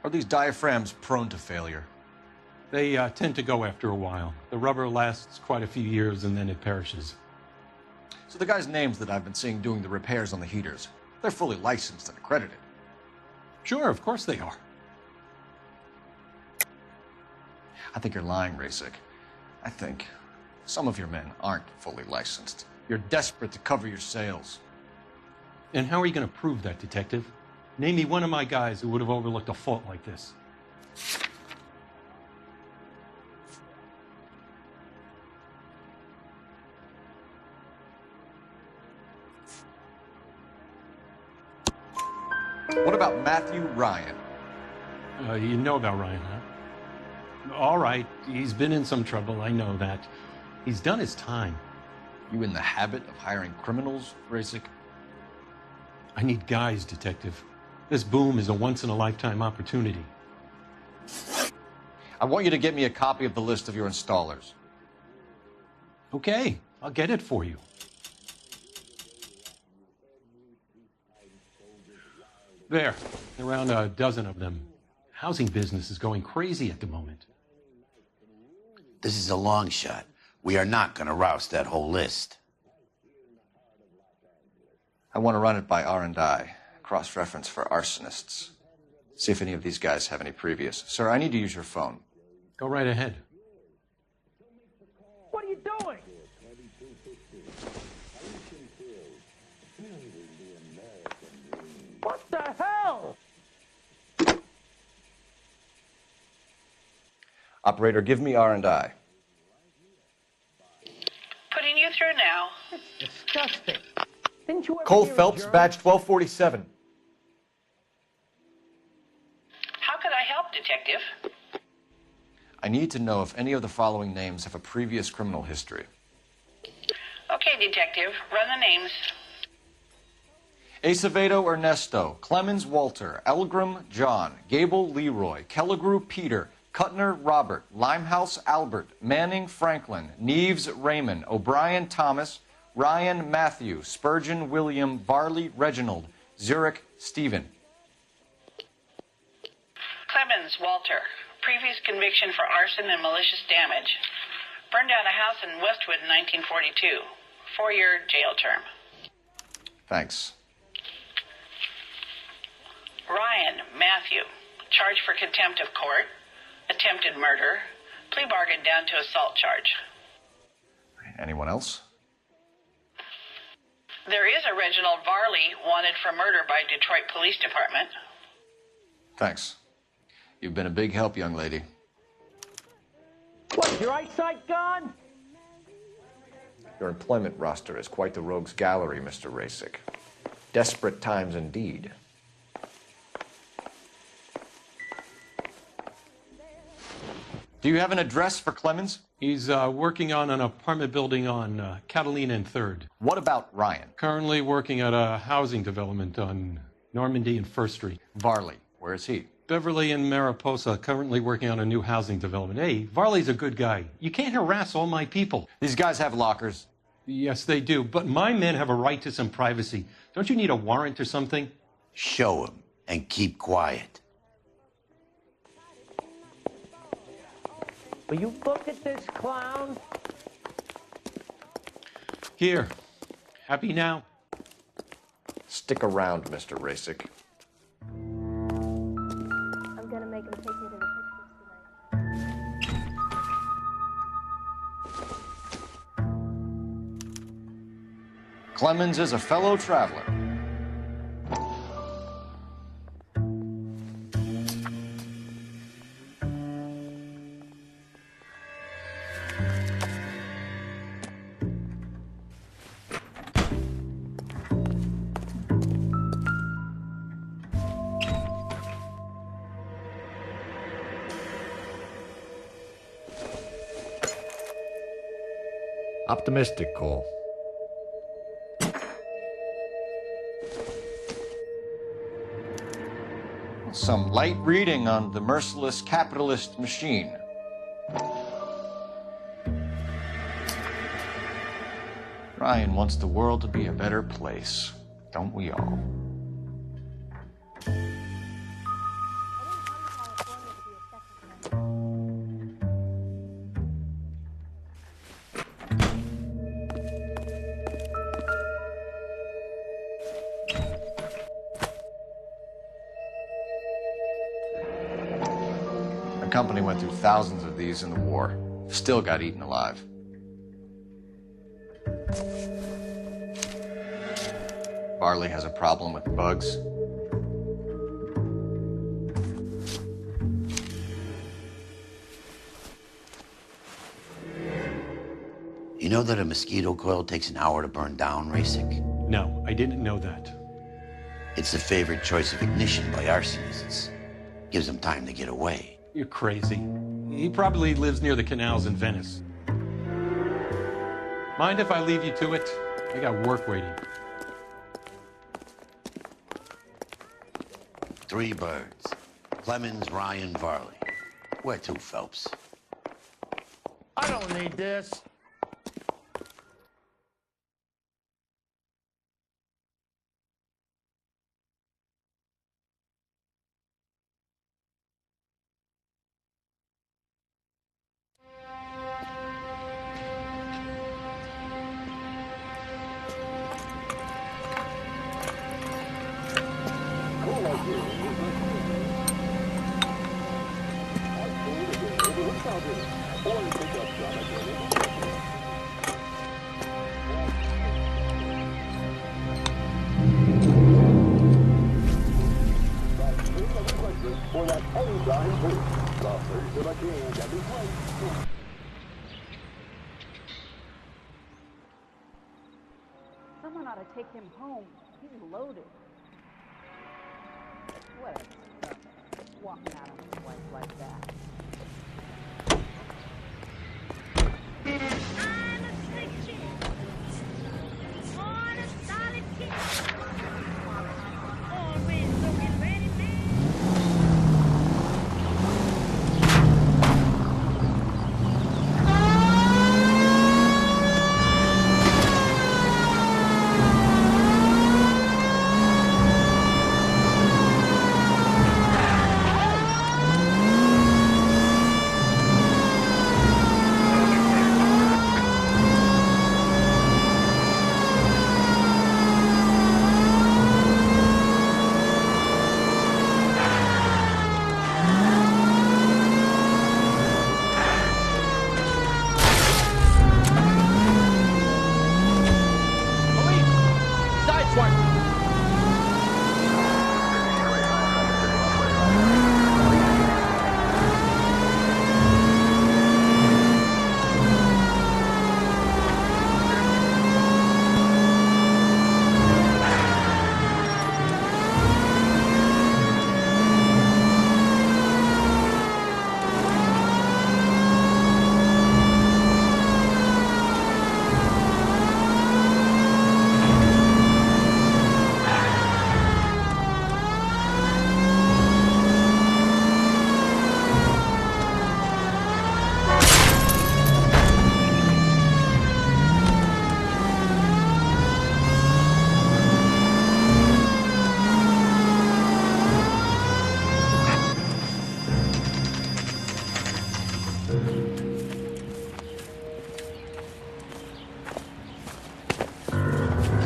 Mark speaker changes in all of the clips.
Speaker 1: Are these diaphragms prone to failure?
Speaker 2: They tend to go after a while. The rubber lasts quite a few years and then it perishes.
Speaker 1: So the guys' names that I've been seeing doing the repairs on the heaters, they're fully licensed and accredited.
Speaker 2: Sure, of course they are.
Speaker 1: I think you're lying, Rasik. I think some of your men aren't fully licensed. You're desperate to cover your sales.
Speaker 2: And how are you going to prove that, Detective? Name me one of my guys who would have overlooked a fault like this.
Speaker 1: What about Matthew Ryan?
Speaker 2: You know about Ryan, huh? All right, he's been in some trouble, I know that. He's done his time.
Speaker 1: You in the habit of hiring criminals, Rasik?
Speaker 2: I need guys, Detective. This boom is a once-in-a-lifetime opportunity.
Speaker 1: I want you to get me a copy of the list of your installers.
Speaker 2: Okay, I'll get it for you. There, around a dozen of them. Housing business is going crazy at the moment.
Speaker 3: This is a long shot. We are not going to roust that whole list.
Speaker 1: I want to run it by R&I, cross-reference for arsonists. See if any of these guys have any previous. Sir, I need to use your phone.
Speaker 2: Go right ahead.
Speaker 4: What are you doing? What the hell?
Speaker 1: Operator, give me R&I.
Speaker 5: Putting you through now.
Speaker 4: It's disgusting. Didn't you ever
Speaker 1: Cole
Speaker 4: hear a
Speaker 1: Phelps,
Speaker 4: germ?
Speaker 1: badge 1247.
Speaker 5: How could I help, Detective?
Speaker 1: I need to know if any of the following names have a previous criminal history.
Speaker 5: Okay, Detective. Run the names.
Speaker 1: Acevedo Ernesto, Clemens Walter, Elgram John, Gable Leroy, Kelligrew Peter, Kuttner Robert, Limehouse Albert, Manning Franklin, Neves Raymond, O'Brien Thomas, Ryan Matthew, Spurgeon William, Varley Reginald, Zurich Stephen.
Speaker 5: Clemens Walter. Previous conviction for arson and malicious damage. Burned down a house in Westwood in 1942. 4-year jail term.
Speaker 1: Thanks.
Speaker 5: Ryan Matthew. Charged for contempt of court. Attempted murder. Plea bargain down to assault charge.
Speaker 1: Anyone else?
Speaker 5: There is a Reginald Varley wanted for murder by Detroit Police Department.
Speaker 1: Thanks. You've been a big help, young lady.
Speaker 4: What, your eyesight gone?
Speaker 1: Your employment roster is quite the rogues gallery, Mr. Rasik. Desperate times indeed. Do you have an address for Clemens?
Speaker 2: He's working on an apartment building on Catalina and 3rd.
Speaker 1: What about Ryan?
Speaker 2: Currently working at a housing development on Normandy and 1st Street.
Speaker 1: Varley, where is he?
Speaker 2: Beverly and Mariposa, currently working on a new housing development. Hey, Varley's a good guy. You can't harass all my people.
Speaker 1: These guys have lockers.
Speaker 2: Yes, they do, but my men have a right to some privacy. Don't you need a warrant or something?
Speaker 3: Show him and keep quiet.
Speaker 4: Will you look at this clown?
Speaker 2: Here. Happy now?
Speaker 1: Stick around, Mr. Rasik.
Speaker 6: I'm gonna make him take me to the pictures tonight.
Speaker 1: Clemens is a fellow traveler. Optimistic, Cole. Some light reading on the merciless capitalist machine. Ryan wants the world to be a better place, don't we all? company went through thousands of these in the war. Still got eaten alive. Varley has a problem with bugs.
Speaker 3: You know that a mosquito coil takes an hour to burn down, Rasik?
Speaker 2: No, I didn't know that.
Speaker 3: It's the favorite choice of ignition by arsonists. Gives them time to get away.
Speaker 2: You're crazy. He probably lives near the canals in Venice. Mind if I leave you to it? I got work waiting.
Speaker 3: 3 birds. Clemens, Ryan, Varley. Where to, Phelps?
Speaker 4: I don't need this.
Speaker 7: Someone ought to take him home. He's loaded. Whatever. Walking out on his wife like that.
Speaker 8: I'm a slick chick. On a solid kick. Always looking ready, man.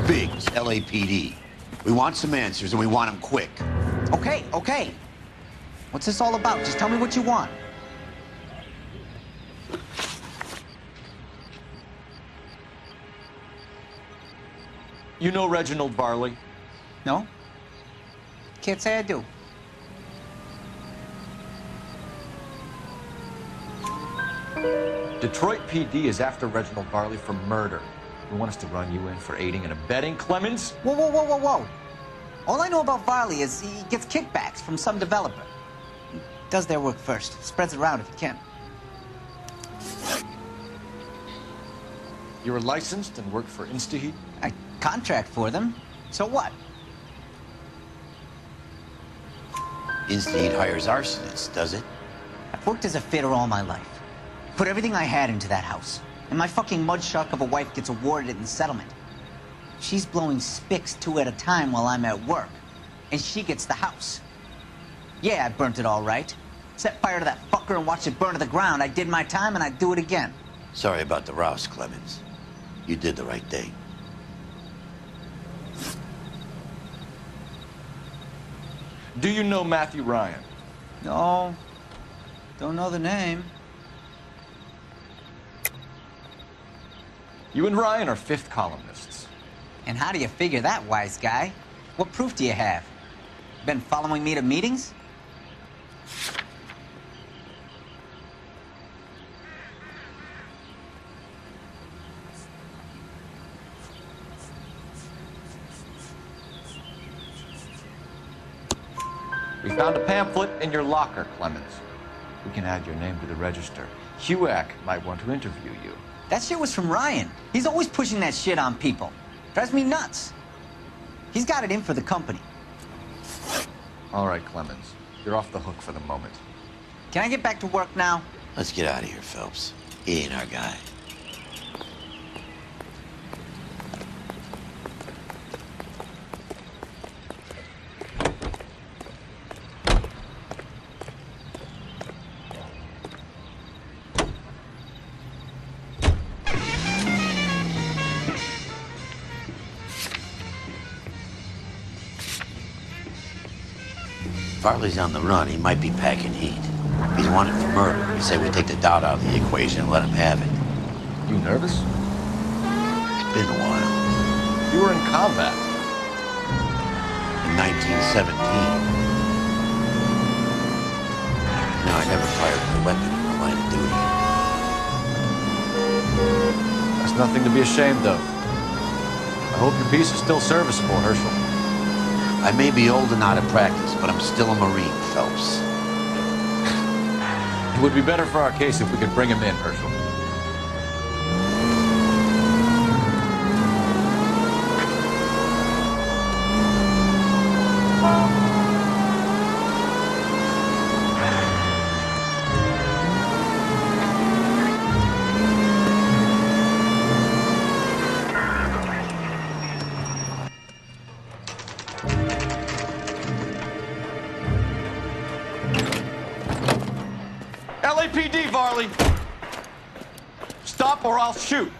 Speaker 3: Biggs, LAPD. We want some answers, and we want them quick.
Speaker 9: Okay, okay. What's this all about? Just tell me what you want.
Speaker 1: You know Reginald Varley?
Speaker 9: No? Can't say I do.
Speaker 1: Detroit PD is after Reginald Varley for murder. They want us to run you in for aiding and abetting Clemens?
Speaker 9: Whoa, whoa, whoa, whoa, whoa. All I know about Varley is he gets kickbacks from some developer. He does their work first, spreads it around if he can.
Speaker 1: You were licensed and worked for InstaHeat?
Speaker 9: I contract for them. So what?
Speaker 3: InstaHeat hires arsonists, does it?
Speaker 9: I've worked as a fitter all my life. Put everything I had into that house. And my fucking mudshark of a wife gets awarded it in settlement. She's blowing spics 2 at a time while I'm at work. And she gets the house. Yeah, I burnt it all right. Set fire to that fucker and watched it burn to the ground. I did my time and I'd do it again.
Speaker 3: Sorry about the rouse, Clemens. You did the right thing.
Speaker 1: Do you know Matthew Ryan?
Speaker 9: No. Don't know the name.
Speaker 1: You and Ryan are fifth columnists.
Speaker 9: And how do you figure that, wise guy? What proof do you have? Been following me to meetings?
Speaker 1: We found a pamphlet in your locker, Clemens. We can add your name to the register. HUAC might want to interview you.
Speaker 9: That shit was from Ryan. He's always pushing that shit on people. Drives me nuts. He's got it in for the company.
Speaker 1: All right, Clemens. You're off the hook for the moment.
Speaker 9: Can I get back to work now?
Speaker 3: Let's get out of here, Phelps. He ain't our guy. Farley's on the run. He might be packing heat. If he's wanted for murder, we say we take the doubt out of the equation and let him have it.
Speaker 1: You nervous?
Speaker 3: It's been a while.
Speaker 1: You were in combat.
Speaker 3: In 1917. No, I never fired a weapon in the line of duty.
Speaker 1: That's nothing to be ashamed of. I hope your piece is still serviceable, Herschel.
Speaker 3: I may be old and out of practice, but I'm still a Marine, Phelps.
Speaker 1: It would be better for our case if we could bring him in, Herschel. LAPD, Varley! Stop or I'll shoot!